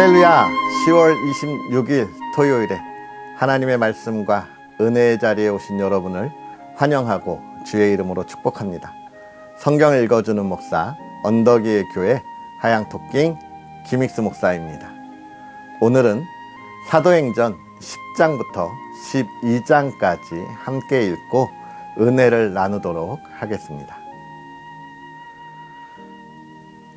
할렐루야. 10월 26일 토요일에 하나님의 말씀과 은혜의 자리에 오신 여러분을 환영하고 주의 이름으로 축복합니다. 성경을 읽어주는 목사 언덕위의 교회 하양토킹 김익수 목사입니다. 오늘은 사도행전 10장부터 12장까지 함께 읽고 은혜를 나누도록 하겠습니다.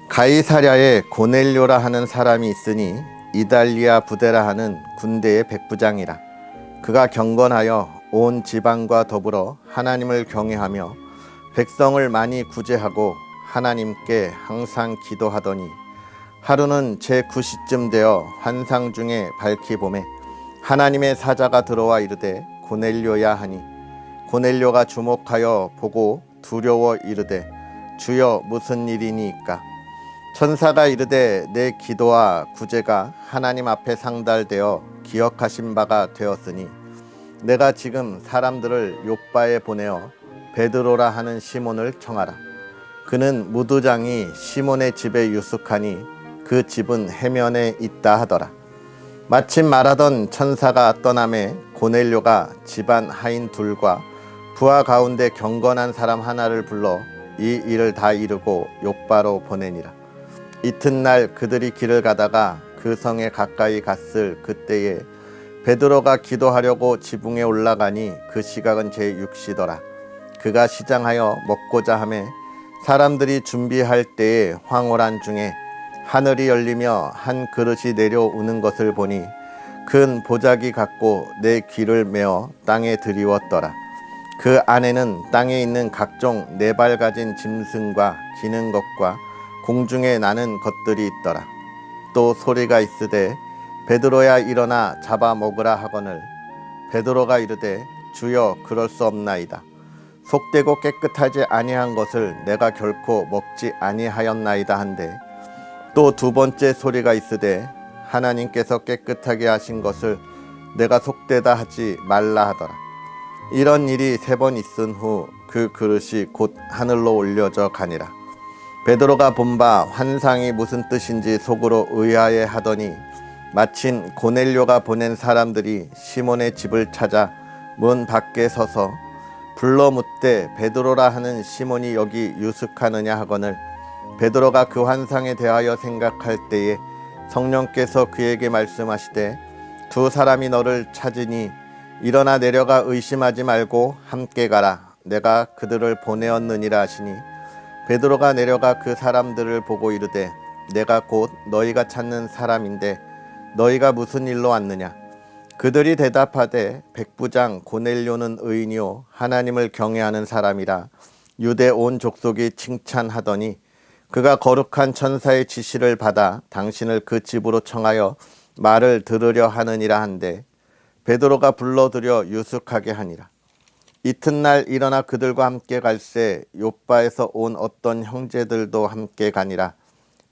가이사랴에 고넬료라 하는 사람이 있으니 이달리아 부대라 하는 군대의 백부장이라. 그가 경건하여 온 지방과 더불어 하나님을 경외하며 백성을 많이 구제하고 하나님께 항상 기도하더니 하루는 제9시쯤 되어 환상 중에 밝히 보매 하나님의 사자가 들어와 이르되 고넬료야 하니 고넬료가 주목하여 보고 두려워 이르되 주여 무슨 일이니이까. 천사가 이르되 내 기도와 구제가 하나님 앞에 상달되어 기억하신 바가 되었으니 내가 지금 사람들을 욥바에 보내어 베드로라 하는 시몬을 청하라. 그는 무두장이 시몬의 집에 유숙하니 그 집은 해면에 있다 하더라. 마침 말하던 천사가 떠나매 고넬료가 집안 하인 둘과 부하 가운데 경건한 사람 하나를 불러 이 일을 다 이루고 욥바로 보내니라. 이튿날 그들이 길을 가다가 그 성에 가까이 갔을 그때에 베드로가 기도하려고 지붕에 올라가니 그 시각은 제6시더라. 그가 시장하여 먹고자 하매 사람들이 준비할 때에 황홀한 중에 하늘이 열리며 한 그릇이 내려오는 것을 보니 큰 보자기 같고 내 귀를 메어 땅에 들이웠더라. 그 안에는 땅에 있는 각종 네 발 가진 짐승과 기는 것과 공중에 나는 것들이 있더라. 또 소리가 있으되 베드로야 일어나 잡아 먹으라 하거늘 베드로가 이르되 주여 그럴 수 없나이다. 속되고 깨끗하지 아니한 것을 내가 결코 먹지 아니하였나이다 한데 또 두 번째 소리가 있으되 하나님께서 깨끗하게 하신 것을 내가 속되다 하지 말라 하더라. 이런 일이 3번 있은 후 그 그릇이 곧 하늘로 올려져 가니라. 베드로가 본 바 환상이 무슨 뜻인지 속으로 의아해 하더니 마침 고넬료가 보낸 사람들이 시몬의 집을 찾아 문 밖에 서서 불러 묻되 베드로라 하는 시몬이 여기 유숙하느냐 하거늘 베드로가 그 환상에 대하여 생각할 때에 성령께서 그에게 말씀하시되 두 사람이 너를 찾으니 일어나 내려가 의심하지 말고 함께 가라. 내가 그들을 보내었느니라 하시니 베드로가 내려가 그 사람들을 보고 이르되 내가 곧 너희가 찾는 사람인데 너희가 무슨 일로 왔느냐. 그들이 대답하되 백부장 고넬료는 의인이요 하나님을 경외하는 사람이라 유대 온 족속이 칭찬하더니 그가 거룩한 천사의 지시를 받아 당신을 그 집으로 청하여 말을 들으려 하느니라 한데 베드로가 불러들여 유숙하게 하니라. 이튿날 일어나 그들과 함께 갈새 욥바에서 온 어떤 형제들도 함께 가니라.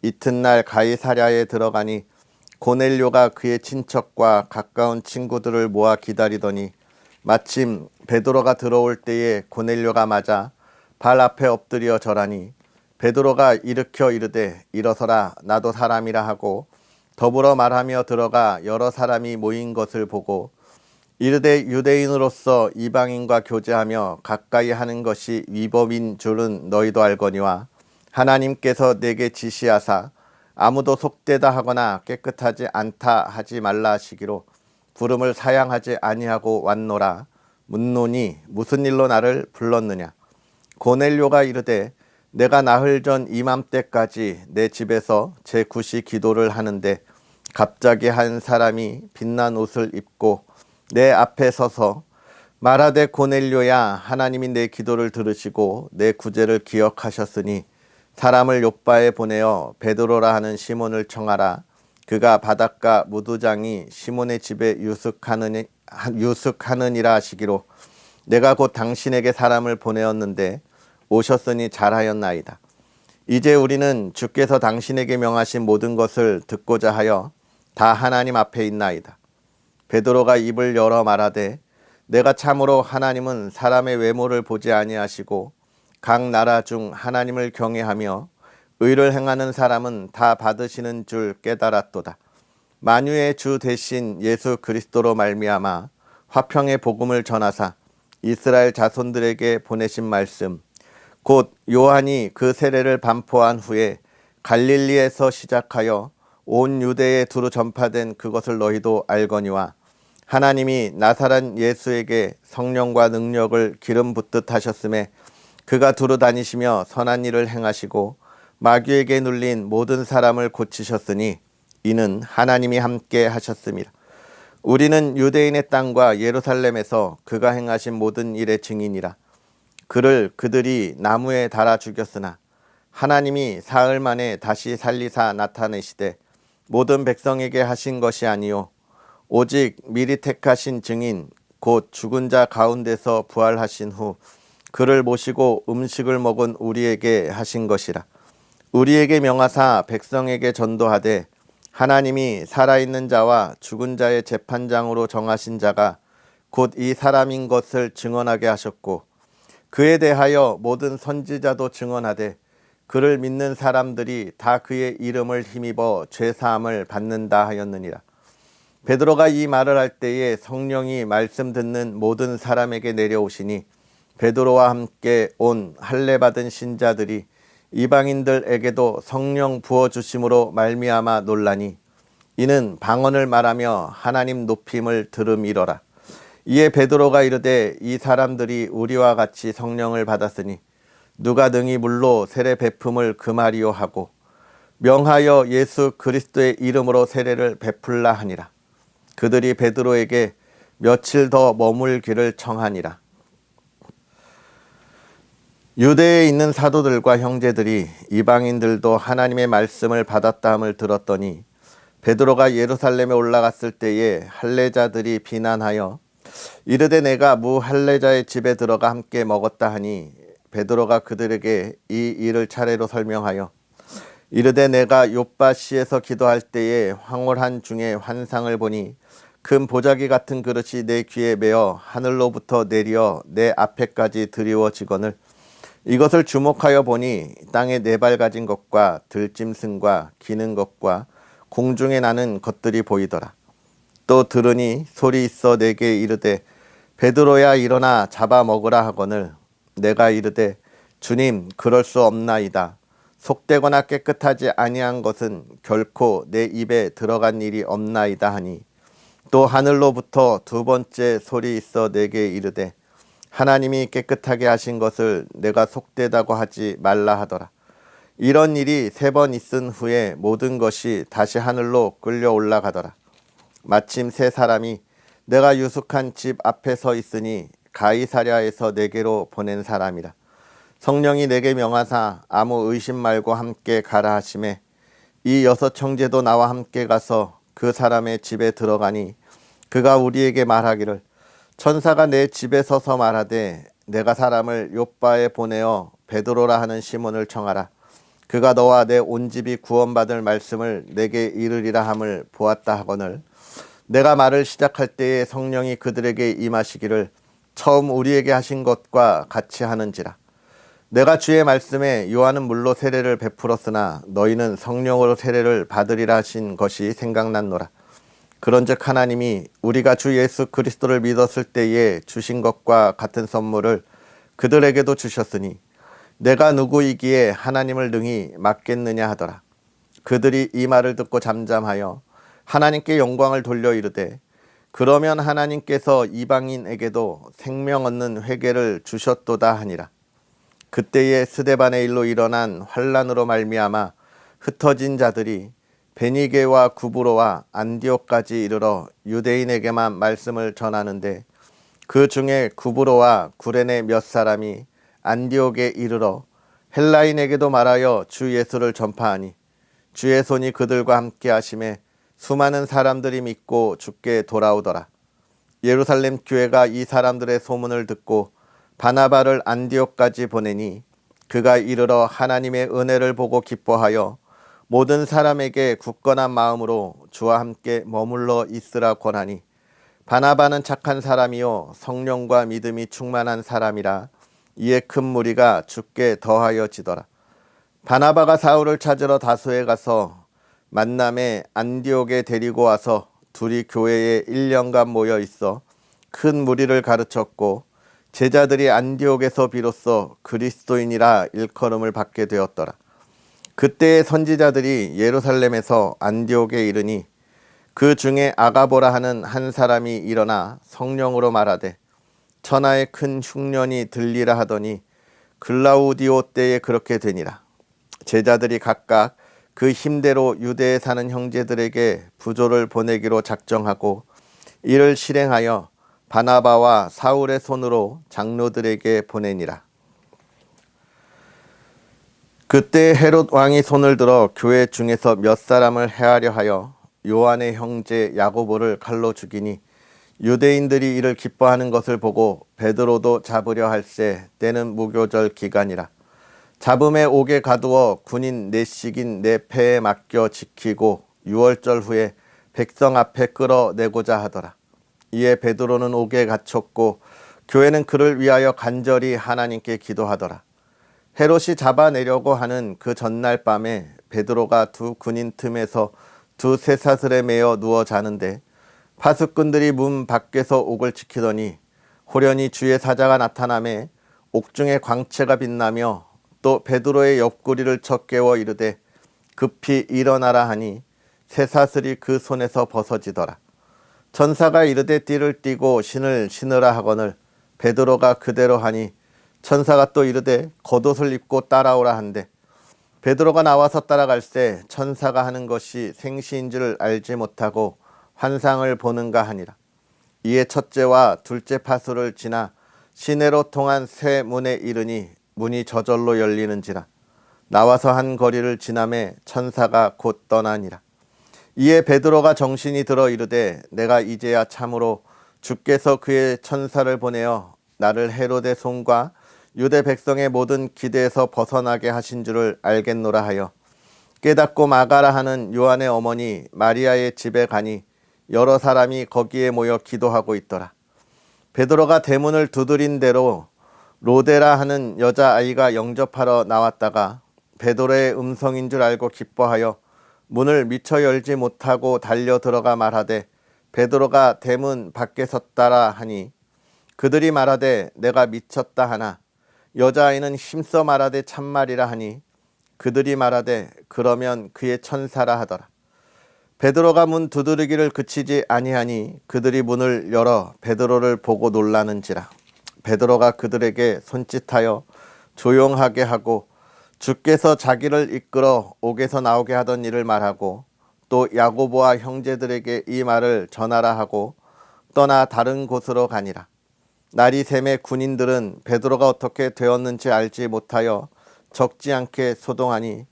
이튿날 가이사랴에 들어가니 고넬료가 그의 친척과 가까운 친구들을 모아 기다리더니 마침 베드로가 들어올 때에 고넬료가 맞아 발 앞에 엎드려 절하니 베드로가 일으켜 이르되 일어서라 나도 사람이라 하고 더불어 말하며 들어가 여러 사람이 모인 것을 보고 이르되 유대인으로서 이방인과 교제하며 가까이 하는 것이 위법인 줄은 너희도 알거니와 하나님께서 내게 지시하사 아무도 속되다 하거나 깨끗하지 않다 하지 말라 하시기로 부름을 사양하지 아니하고 왔노라. 묻노니 무슨 일로 나를 불렀느냐. 고넬료가 이르되 내가 나흘 전 이맘때까지 내 집에서 제9시 기도를 하는데 갑자기 한 사람이 빛난 옷을 입고 내 앞에 서서 말하되 고넬료야 하나님이 내 기도를 들으시고 내 구제를 기억하셨으니 사람을 욥바에 보내어 베드로라 하는 시몬을 청하라. 그가 바닷가 무두장이 시몬의 집에 유숙하느니라 하시기로 내가 곧 당신에게 사람을 보내었는데 오셨으니 잘하였나이다. 이제 우리는 주께서 당신에게 명하신 모든 것을 듣고자 하여 다 하나님 앞에 있나이다. 베드로가 입을 열어 말하되 내가 참으로 하나님은 사람의 외모를 보지 아니하시고 각 나라 중 하나님을 경외하며 의를 행하는 사람은 다 받으시는 줄 깨달았도다. 만유의 주 대신 예수 그리스도로 말미암아 화평의 복음을 전하사 이스라엘 자손들에게 보내신 말씀, 곧 요한이 그 세례를 반포한 후에 갈릴리에서 시작하여 온 유대에 두루 전파된 그것을 너희도 알거니와, 하나님이 나사렛 예수에게 성령과 능력을 기름 붓듯 하셨음에 그가 두루 다니시며 선한 일을 행하시고 마귀에게 눌린 모든 사람을 고치셨으니 이는 하나님이 함께 하셨습니다. 우리는 유대인의 땅과 예루살렘에서 그가 행하신 모든 일의 증인이라. 그를 그들이 나무에 달아 죽였으나 하나님이 사흘 만에 다시 살리사 나타내시되 모든 백성에게 하신 것이 아니요 오직 미리 택하신 증인 곧 죽은 자 가운데서 부활하신 후 그를 모시고 음식을 먹은 우리에게 하신 것이라. 우리에게 명하사 백성에게 전도하되 하나님이 살아있는 자와 죽은 자의 재판장으로 정하신 자가 곧 이 사람인 것을 증언하게 하셨고, 그에 대하여 모든 선지자도 증언하되 그를 믿는 사람들이 다 그의 이름을 힘입어 죄사함을 받는다 하였느니라. 베드로가 이 말을 할 때에 성령이 말씀 듣는 모든 사람에게 내려오시니 베드로와 함께 온 할례 받은 신자들이 이방인들에게도 성령 부어주심으로 말미암아 놀라니 이는 방언을 말하며 하나님 높임을 들음이러라. 이에 베드로가 이르되 이 사람들이 우리와 같이 성령을 받았으니 누가 능히 물로 세례 베품을 금하리요 하고 명하여 예수 그리스도의 이름으로 세례를 베풀라 하니라. 그들이 베드로에게 며칠 더 머물기를 청하니라. 유대에 있는 사도들과 형제들이 이방인들도 하나님의 말씀을 받았다함을 들었더니 베드로가 예루살렘에 올라갔을 때에 할례자들이 비난하여 이르되 내가 무할례자의 집에 들어가 함께 먹었다 하니 베드로가 그들에게 이 일을 차례로 설명하여 이르되 내가 욥바시에서 기도할 때에 황홀한 중에 환상을 보니 큰 보자기 같은 그릇이 내 귀에 매어 하늘로부터 내려 내 앞에까지 드리워지거늘 이것을 주목하여 보니 땅에 네 발 가진 것과 들짐승과 기는 것과 공중에 나는 것들이 보이더라. 또 들으니 소리 있어 내게 이르되 베드로야 일어나 잡아 먹으라 하거늘 내가 이르되 주님 그럴 수 없나이다. 속되거나 깨끗하지 아니한 것은 결코 내 입에 들어간 일이 없나이다 하니 또 하늘로부터 두 번째 소리 있어 내게 이르되 하나님이 깨끗하게 하신 것을 내가 속되다고 하지 말라 하더라. 이런 일이 3번 있은 후에 모든 것이 다시 하늘로 끌려 올라가더라. 마침 세 사람이 내가 유숙한 집 앞에 서 있으니 가이사랴에서 내게로 보낸 사람이라. 성령이 내게 명하사 아무 의심 말고 함께 가라 하시매 이 6 형제도 나와 함께 가서 그 사람의 집에 들어가니 그가 우리에게 말하기를 천사가 내 집에 서서 말하되 내가 사람을 욥바에 보내어 베드로라 하는 시몬을 청하라. 그가 너와 내 온 집이 구원받을 말씀을 내게 이르리라 함을 보았다 하거늘 내가 말을 시작할 때에 성령이 그들에게 임하시기를 처음 우리에게 하신 것과 같이 하는지라. 내가 주의 말씀에 요한은 물로 세례를 베풀었으나 너희는 성령으로 세례를 받으리라 하신 것이 생각났노라. 그런즉 하나님이 우리가 주 예수 그리스도를 믿었을 때에 주신 것과 같은 선물을 그들에게도 주셨으니 내가 누구이기에 하나님을 능히 막겠느냐 하더라. 그들이 이 말을 듣고 잠잠하여 하나님께 영광을 돌려 이르되 그러면 하나님께서 이방인에게도 생명 얻는 회개를 주셨도다 하니라. 그때에 스데반의 일로 일어난 환란으로 말미암아 흩어진 자들이 베니게와 구브로와 안디옥까지 이르러 유대인에게만 말씀을 전하는데 그 중에 구브로와 구레네 몇 사람이 안디옥에 이르러 헬라인에게도 말하여 주 예수를 전파하니 주의 손이 그들과 함께 하심에 수많은 사람들이 믿고 주께 돌아오더라. 예루살렘 교회가 이 사람들의 소문을 듣고 바나바를 안디옥까지 보내니 그가 이르러 하나님의 은혜를 보고 기뻐하여 모든 사람에게 굳건한 마음으로 주와 함께 머물러 있으라 권하니 바나바는 착한 사람이요 성령과 믿음이 충만한 사람이라 이에 큰 무리가 주께 더하여지더라. 바나바가 사울을 찾으러 다소에 가서 만남에 안디옥에 데리고 와서 둘이 교회에 1년간 모여 있어 큰 무리를 가르쳤고 제자들이 안디옥에서 비로소 그리스도인이라 일컬음을 받게 되었더라. 그때의 선지자들이 예루살렘에서 안디옥에 이르니 그 중에 아가보라 하는 한 사람이 일어나 성령으로 말하되 천하에 큰 흉년이 들리라 하더니 글라우디오 때에 그렇게 되니라. 제자들이 각각 그 힘대로 유대에 사는 형제들에게 부조를 보내기로 작정하고 이를 실행하여 바나바와 사울의 손으로 장로들에게 보내니라. 그때 헤롯 왕이 손을 들어 교회 중에서 몇 사람을 해하려 하여 요한의 형제 야고보를 칼로 죽이니 유대인들이 이를 기뻐하는 것을 보고 베드로도 잡으려 할세 때는 무교절 기간이라. 잡음에 옥에 가두어 군인 넷씩인 네 패에 맡겨 지키고 6월절 후에 백성 앞에 끌어내고자 하더라. 이에 베드로는 옥에 갇혔고 교회는 그를 위하여 간절히 하나님께 기도하더라. 헤롯이 잡아내려고 하는 그 전날 밤에 베드로가 두 군인 틈에서 두 쇠사슬에 매어 누워 자는데 파수꾼들이 문 밖에서 옥을 지키더니 호련히 주의 사자가 나타나매 옥중에 광채가 빛나며 또 베드로의 옆구리를 쳐 깨워 이르되 급히 일어나라 하니 쇠사슬이 그 손에서 벗어지더라. 천사가 이르되 띠를 띠고 신을 신으라 하거늘 베드로가 그대로 하니 천사가 또 이르되 겉옷을 입고 따라오라 한대 베드로가 나와서 따라갈새 천사가 하는 것이 생시인 줄 알지 못하고 환상을 보는가 하니라. 이에 첫째와 둘째 파수를 지나 시내로 통한 새 문에 이르니 문이 저절로 열리는지라. 나와서 한 거리를 지나매 천사가 곧 떠나니라. 이에 베드로가 정신이 들어 이르되 내가 이제야 참으로 주께서 그의 천사를 보내어 나를 헤롯의 손과 유대 백성의 모든 기대에서 벗어나게 하신 줄을 알겠노라 하여 깨닫고 마가라 하는 요한의 어머니 마리아의 집에 가니 여러 사람이 거기에 모여 기도하고 있더라. 베드로가 대문을 두드린 대로 로데라 하는 여자아이가 영접하러 나왔다가 베드로의 음성인 줄 알고 기뻐하여 문을 미처 열지 못하고 달려 들어가 말하되 베드로가 대문 밖에 섰다라 하니 그들이 말하되 내가 미쳤다 하나 여자아이는 힘써 말하되 참말이라 하니 그들이 말하되 그러면 그의 천사라 하더라. 베드로가 문 두드리기를 그치지 아니하니 그들이 문을 열어 베드로를 보고 놀라는지라. 베드로가 그들에게 손짓하여 조용하게 하고 주께서 자기를 이끌어 옥에서 나오게 하던 일을 말하고 또 야고보와 형제들에게 이 말을 전하라 하고 떠나 다른 곳으로 가니라. 날이 새매 군인들은 베드로가 어떻게 되었는지 알지 못하여 적지 않게 소동하니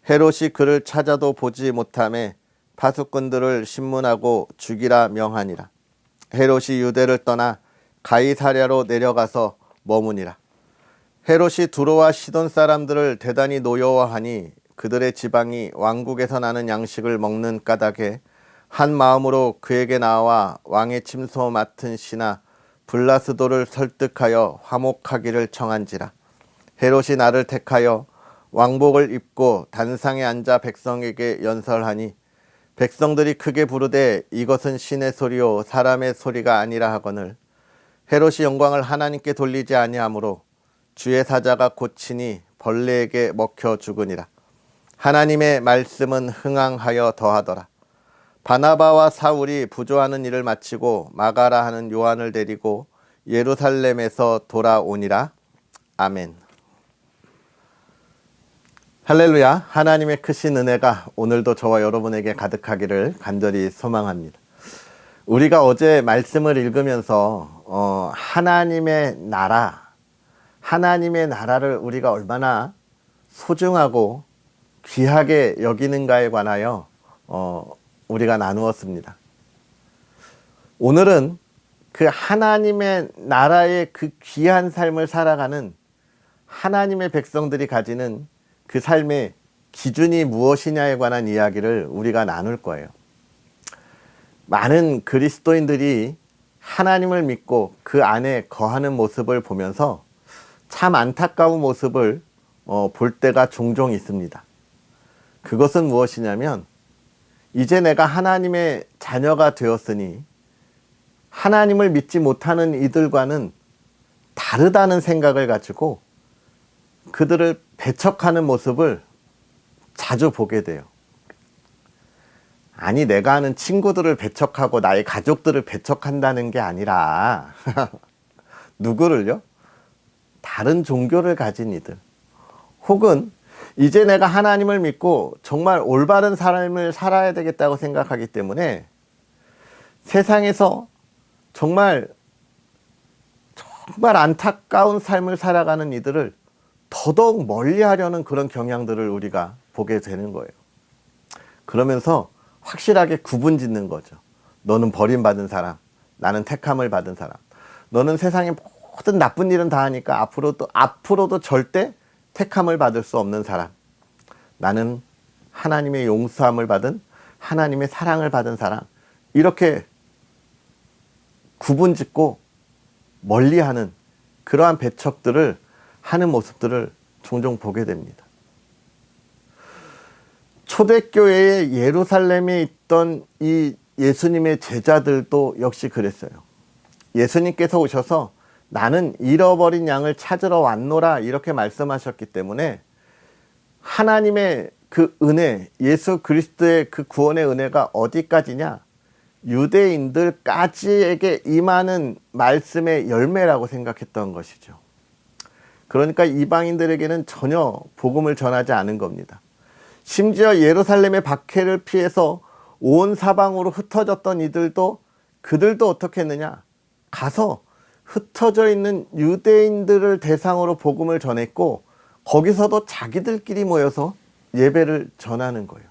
헤롯이 그를 찾아도 보지 못하매 파수꾼들을 신문하고 죽이라 명하니라. 헤롯이 유대를 떠나 가이사랴로 내려가서 머무니라. 헤롯이 두로와 시돈 사람들을 대단히 노여워하니 그들의 지방이 왕국에서 나는 양식을 먹는 까닭에 한 마음으로 그에게 나와 왕의 침소 맡은 시나 블라스도를 설득하여 화목하기를 청한지라. 헤롯이 나를 택하여 왕복을 입고 단상에 앉아 백성에게 연설하니 백성들이 크게 부르되 이것은 신의 소리요 사람의 소리가 아니라 하거늘 헤롯이 영광을 하나님께 돌리지 아니하므로 주의 사자가 고치니 벌레에게 먹혀 죽으니라. 하나님의 말씀은 흥황하여 더하더라. 바나바와 사울이 부조하는 일을 마치고 마가라 하는 요한을 데리고 예루살렘에서 돌아오니라. 아멘. 할렐루야. 하나님의 크신 은혜가 오늘도 저와 여러분에게 가득하기를 간절히 소망합니다. 우리가 어제 말씀을 읽으면서 하나님의 나라를 우리가 얼마나 소중하고 귀하게 여기는가에 관하여 우리가 나누었습니다. 오늘은 그 하나님의 나라의 그 귀한 삶을 살아가는 하나님의 백성들이 가지는 그 삶의 기준이 무엇이냐에 관한 이야기를 우리가 나눌 거예요. 많은 그리스도인들이 하나님을 믿고 그 안에 거하는 모습을 보면서 참 안타까운 모습을 볼 때가 종종 있습니다. 그것은 무엇이냐면 이제 내가 하나님의 자녀가 되었으니 하나님을 믿지 못하는 이들과는 다르다는 생각을 가지고 그들을 배척하는 모습을 자주 보게 돼요. 아니, 내가 아는 친구들을 배척하고 나의 가족들을 배척한다는 게 아니라 누구를요? 다른 종교를 가진 이들, 혹은 이제 내가 하나님을 믿고 정말 올바른 삶을 살아야 되겠다고 생각하기 때문에 세상에서 정말 안타까운 삶을 살아가는 이들을 더더욱 멀리하려는 그런 경향들을 우리가 보게 되는 거예요. 그러면서 확실하게 구분 짓는 거죠. 너는 버림받은 사람, 나는 택함을 받은 사람. 너는 세상의 모든 나쁜 일은 다 하니까 앞으로도 절대 택함을 받을 수 없는 사람. 나는 하나님의 용서함을 받은, 하나님의 사랑을 받은 사람. 이렇게 구분 짓고 멀리하는 그러한 배척들을 하는 모습들을 종종 보게 됩니다. 초대교회의 예루살렘에 있던 이 예수님의 제자들도 역시 그랬어요. 예수님께서 오셔서 나는 잃어버린 양을 찾으러 왔노라 이렇게 말씀하셨기 때문에 하나님의 그 은혜, 예수 그리스도의 그 구원의 은혜가 어디까지냐? 유대인들까지에게 임하는 말씀의 열매라고 생각했던 것이죠. 그러니까 이방인들에게는 전혀 복음을 전하지 않은 겁니다. 심지어 예루살렘의 박해를 피해서 온 사방으로 흩어졌던 이들도, 그들도 어떻게 했느냐? 가서 흩어져 있는 유대인들을 대상으로 복음을 전했고 거기서도 자기들끼리 모여서 예배를 전하는 거예요.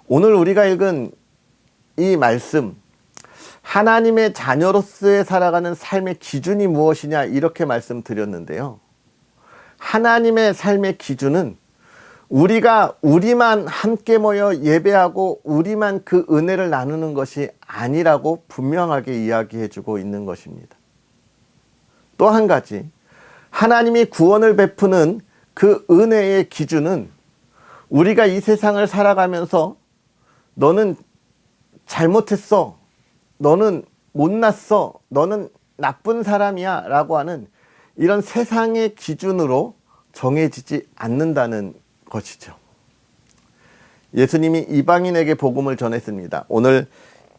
오늘 우리가 읽은 이 말씀, 하나님의 자녀로서의 살아가는 삶의 기준이 무엇이냐 이렇게 말씀드렸는데요. 하나님의 삶의 기준은 우리만 함께 모여 예배하고 우리만 그 은혜를 나누는 것이 아니라고 분명하게 이야기해 주고 있는 것입니다. 또 한 가지, 하나님이 구원을 베푸는 그 은혜의 기준은 우리가 이 세상을 살아가면서 너는 잘못했어, 너는 못났어, 너는 나쁜 사람이야 라고 하는 이런 세상의 기준으로 정해지지 않는다는 것이죠. 예수님이 이방인에게 복음을 전했습니다. 오늘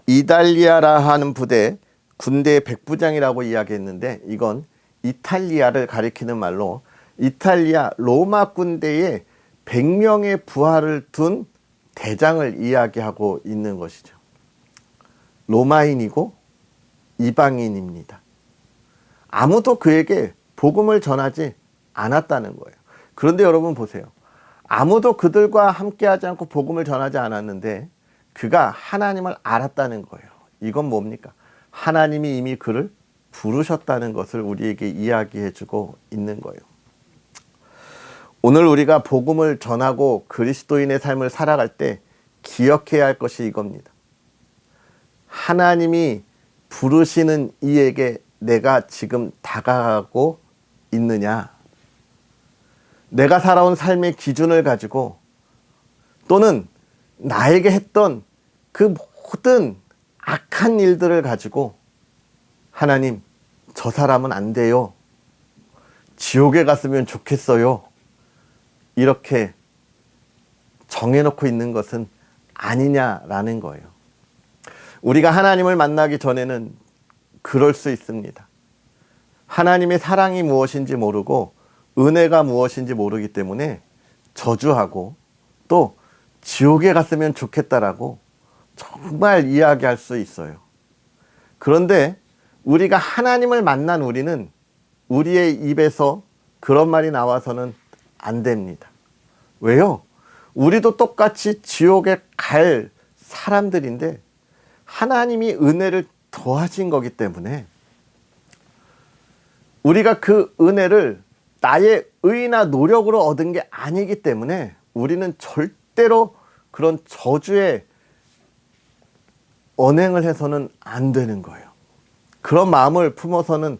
이달리아라 하는 부대, 군대의 백부장이라고 이야기했는데 이건 이탈리아를 가리키는 말로 이탈리아 로마 군대에 100명의 부하를 둔 대장을 이야기하고 있는 것이죠. 로마인이고 이방인입니다. 아무도 그에게 복음을 전하지 않았다는 거예요. 그런데 여러분 보세요. 아무도 그들과 함께하지 않고 복음을 전하지 않았는데 그가 하나님을 알았다는 거예요. 이건 뭡니까? 하나님이 이미 그를 부르셨다는 것을 우리에게 이야기해 주고 있는 거예요. 오늘 우리가 복음을 전하고 그리스도인의 삶을 살아갈 때 기억해야 할 것이 이겁니다. 하나님이 부르시는 이에게 내가 지금 다가가고 있느냐? 내가 살아온 삶의 기준을 가지고 또는 나에게 했던 그 모든 악한 일들을 가지고 하나님, 저 사람은 안 돼요. 지옥에 갔으면 좋겠어요. 이렇게 정해놓고 있는 것은 아니냐라는 거예요. 우리가 하나님을 만나기 전에는 그럴 수 있습니다. 하나님의 사랑이 무엇인지 모르고 은혜가 무엇인지 모르기 때문에 저주하고 또 지옥에 갔으면 좋겠다라고 정말 이야기할 수 있어요. 그런데 우리가 하나님을 만난 우리는 우리의 입에서 그런 말이 나와서는 안 됩니다. 왜요? 우리도 똑같이 지옥에 갈 사람들인데 하나님이 은혜를 더하신 거기 때문에 우리가 그 은혜를 나의 의나 노력으로 얻은 게 아니기 때문에 우리는 절대로 그런 저주의 언행을 해서는 안 되는 거예요. 그런 마음을 품어서는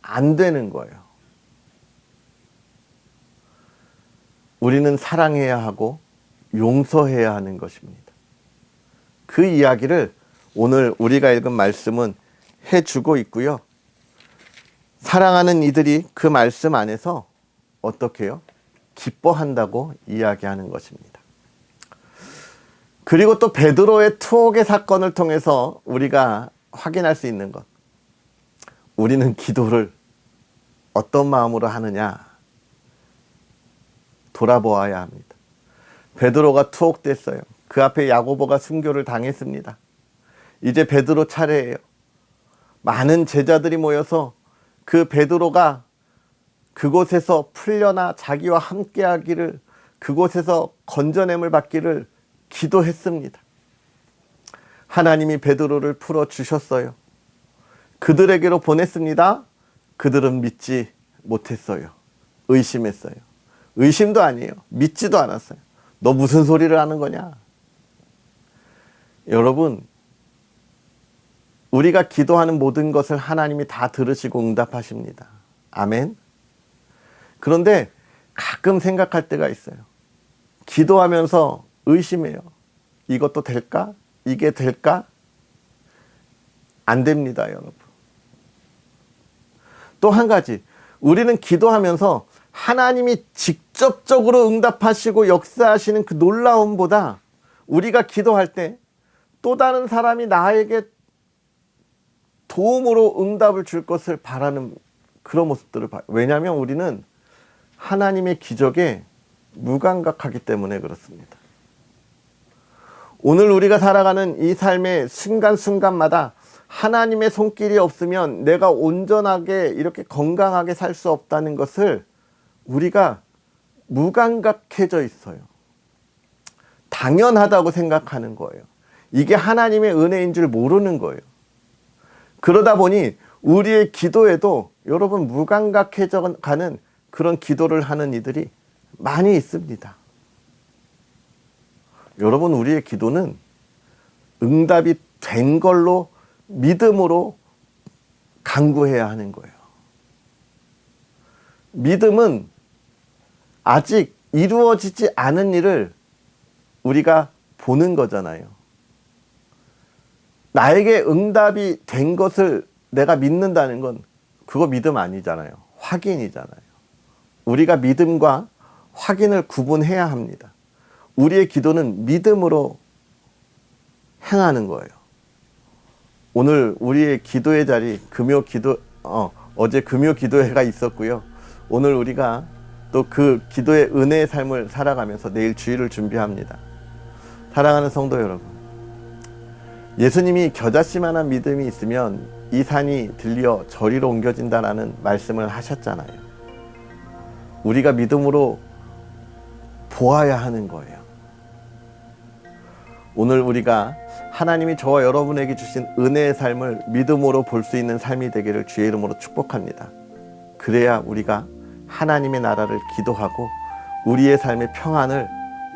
안 되는 거예요. 우리는 사랑해야 하고 용서해야 하는 것입니다. 그 이야기를 오늘 우리가 읽은 말씀은 해주고 있고요. 사랑하는 이들이 그 말씀 안에서 어떻게 해요? 기뻐한다고 이야기하는 것입니다. 그리고 또 베드로의 투옥의 사건을 통해서 우리가 확인할 수 있는 것, 우리는 기도를 어떤 마음으로 하느냐 돌아보아야 합니다. 베드로가 투옥됐어요. 그 앞에 야고보가 순교를 당했습니다. 이제 베드로 차례예요. 많은 제자들이 모여서 그 베드로가 그곳에서 풀려나 자기와 함께하기를, 그곳에서 건져냄을 받기를 기도했습니다. 하나님이 베드로를 풀어주셨어요. 그들에게로 보냈습니다. 그들은 믿지 못했어요. 의심했어요. 의심도 아니에요. 믿지도 않았어요. 너 무슨 소리를 하는 거냐? 여러분, 우리가 기도하는 모든 것을 하나님이 다 들으시고 응답하십니다. 아멘. 그런데 가끔 생각할 때가 있어요. 기도하면서 의심해요. 이것도 될까? 이게 될까? 안 됩니다, 여러분. 또 한 가지, 우리는 기도하면서 하나님이 직접적으로 응답하시고 역사하시는 그 놀라움보다 우리가 기도할 때 또 다른 사람이 나에게 도움으로 응답을 줄 것을 바라는 그런 모습들을 봐요. 왜냐하면 우리는 하나님의 기적에 무감각하기 때문에 그렇습니다. 오늘 우리가 살아가는 이 삶의 순간순간마다 하나님의 손길이 없으면 내가 온전하게 이렇게 건강하게 살 수 없다는 것을 우리가 무감각해져 있어요. 당연하다고 생각하는 거예요. 이게 하나님의 은혜인 줄 모르는 거예요. 그러다 보니 우리의 기도에도 여러분 무감각해져 가는 그런 기도를 하는 이들이 많이 있습니다. 여러분, 우리의 기도는 응답이 된 걸로 믿음으로 간구해야 하는 거예요. 믿음은 아직 이루어지지 않은 일을 우리가 보는 거잖아요. 나에게 응답이 된 것을 내가 믿는다는 건 그거 믿음 아니잖아요. 확인이잖아요. 우리가 믿음과 확인을 구분해야 합니다. 우리의 기도는 믿음으로 행하는 거예요. 오늘 우리의 기도의 자리, 어제 금요 기도회가 있었고요. 오늘 우리가 또 그 기도의 은혜의 삶을 살아가면서 내일 주일을 준비합니다. 사랑하는 성도 여러분, 예수님이 겨자씨만한 믿음이 있으면 이 산이 들려 저리로 옮겨진다라는 말씀을 하셨잖아요. 우리가 믿음으로 보아야 하는 거예요. 오늘 우리가 하나님이 저와 여러분에게 주신 은혜의 삶을 믿음으로 볼 수 있는 삶이 되기를 주의 이름으로 축복합니다. 그래야 우리가 하나님의 나라를 기도하고 우리의 삶의 평안을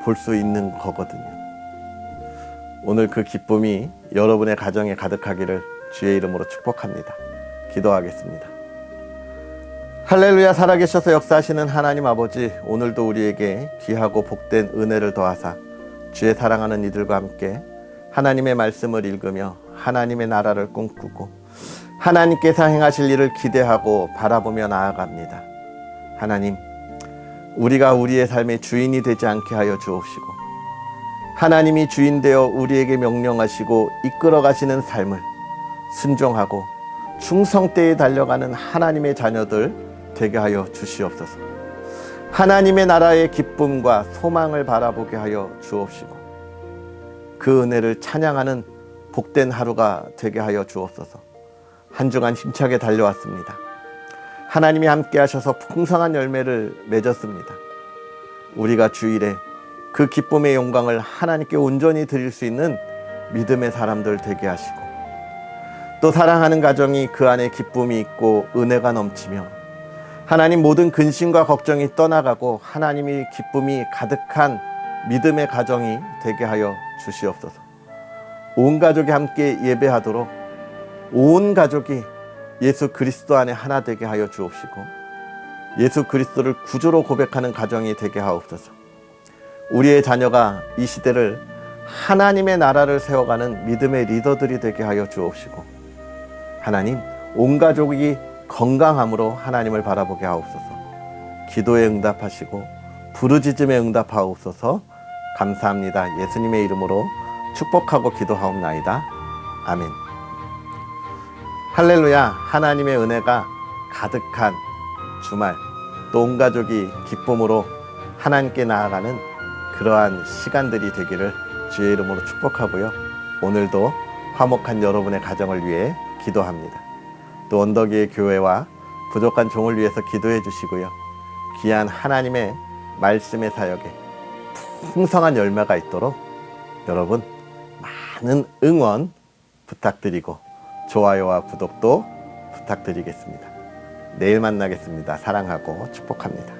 볼 수 있는 거거든요. 오늘 그 기쁨이 여러분의 가정에 가득하기를 주의 이름으로 축복합니다. 기도하겠습니다. 할렐루야. 살아계셔서 역사하시는 하나님 아버지, 오늘도 우리에게 귀하고 복된 은혜를 더하사 주의 사랑하는 이들과 함께 하나님의 말씀을 읽으며 하나님의 나라를 꿈꾸고 하나님께서 행하실 일을 기대하고 바라보며 나아갑니다. 하나님, 우리가 우리의 삶의 주인이 되지 않게 하여 주옵시고 하나님이 주인 되어 우리에게 명령하시고 이끌어 가시는 삶을 순종하고 충성되에 달려가는 하나님의 자녀들 되게 하여 주시옵소서. 하나님의 나라의 기쁨과 소망을 바라보게 하여 주옵시고 그 은혜를 찬양하는 복된 하루가 되게 하여 주옵소서. 한 주간 힘차게 달려왔습니다. 하나님이 함께 하셔서 풍성한 열매를 맺었습니다. 우리가 주일에 그 기쁨의 영광을 하나님께 온전히 드릴 수 있는 믿음의 사람들 되게 하시고 또 사랑하는 가정이 그 안에 기쁨이 있고 은혜가 넘치며 하나님 모든 근심과 걱정이 떠나가고 하나님이 기쁨이 가득한 믿음의 가정이 되게 하여 주시옵소서. 온 가족이 함께 예배하도록 온 가족이 예수 그리스도 안에 하나 되게 하여 주옵시고 예수 그리스도를 구주로 고백하는 가정이 되게 하옵소서. 우리의 자녀가 이 시대를 하나님의 나라를 세워가는 믿음의 리더들이 되게 하여 주옵시고, 하나님, 온 가족이 건강함으로 하나님을 바라보게 하옵소서. 기도에 응답하시고 부르짖음에 응답하옵소서. 감사합니다. 예수님의 이름으로 축복하고 기도하옵나이다. 아멘. 할렐루야. 하나님의 은혜가 가득한 주말, 또 온 가족이 기쁨으로 하나님께 나아가는 그러한 시간들이 되기를 주의 이름으로 축복하고요. 오늘도 화목한 여러분의 가정을 위해 기도합니다. 또 언덕위의 교회와 부족한 종을 위해서 기도해 주시고요. 귀한 하나님의 말씀의 사역에 풍성한 열매가 있도록 여러분 많은 응원 부탁드리고 좋아요와 구독도 부탁드리겠습니다. 내일 만나겠습니다. 사랑하고 축복합니다.